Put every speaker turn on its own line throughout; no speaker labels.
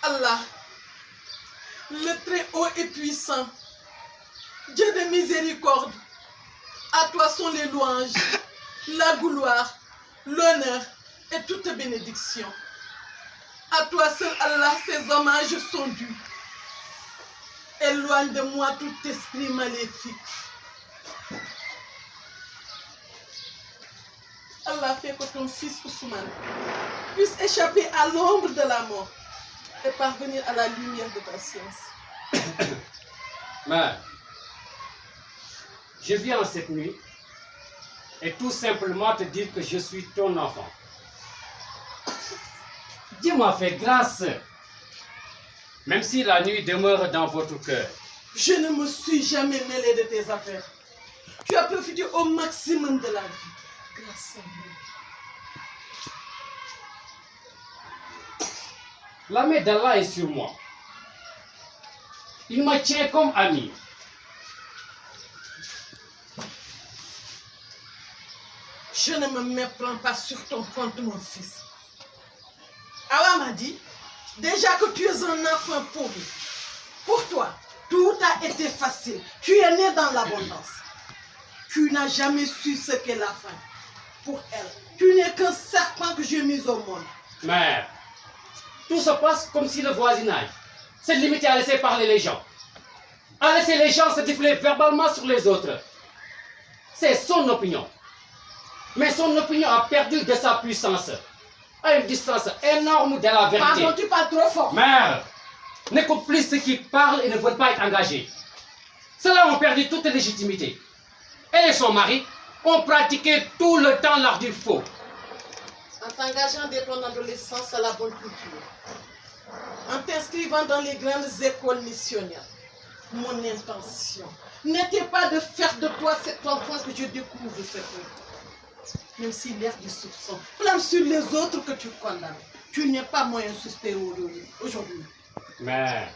Allah, le très haut et puissant, Dieu de miséricorde, à toi sont les louanges, la gloire, l'honneur et toute bénédiction. À toi seul Allah, ces hommages sont dus. Éloigne de moi tout esprit maléfique. Allah fait que ton fils Ousmane puisse échapper à l'ombre de la mort et parvenir à la lumière de ta science.
Mère, je viens en cette nuit et tout simplement te dire que je suis ton enfant. Dieu m'a fait grâce, même si la nuit demeure dans votre cœur.
Je ne me suis jamais mêlé de tes affaires. Tu as profité au maximum de la vie. Grâce à Dieu.
La main d'Allah est sur moi. Il me tient comme ami.
Je ne me méprends pas sur ton compte, mon fils. Awa m'a dit, déjà que tu es un enfant pourri. Pour toi, tout a été facile. Tu es né dans l'abondance. Tu n'as jamais su ce qu'est la faim. Pour elle, tu n'es qu'un serpent que j'ai mis au monde.
Mère, tout se passe comme si le voisinage s'est limité à laisser parler les gens. À laisser les gens se défiler verbalement sur les autres. C'est son opinion. Mais son opinion a perdu de sa puissance. À une distance énorme de la vérité.
Pardon, tu parles trop fort.
Mère, n'écoute plus ceux qui parlent et ne veulent pas être engagés. Ceux-là ont perdu toute légitimité. Elle et son mari ont pratiqué tout le temps l'art du faux.
En t'engageant dès ton adolescence à la bonne culture, en t'inscrivant dans les grandes écoles missionnaires, mon intention n'était pas de faire de toi cet enfant que je découvre cette nuit. Même si l'air du soupçon plane sur les autres que tu condamnes, tu n'es pas moins un suspect aujourd'hui.
Mère,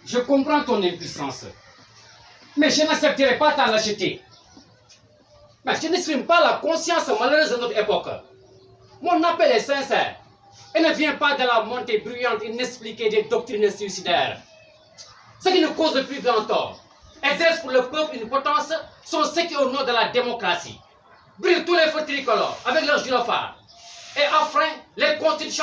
je comprends ton impuissance, mais je n'accepterai pas ta lâcheté. Mais je n'exprime pas la conscience malheureuse de notre époque. Mon appel est sincère et ne vient pas de la montée bruyante inexpliquée des doctrines suicidaires. Ce qui nous cause le plus grand tort et dresse pour le peuple une potence sont ceux qui, au nom de la démocratie, brûlent tous les feux tricolores avec leurs gyrophares et enfreignent les constitutions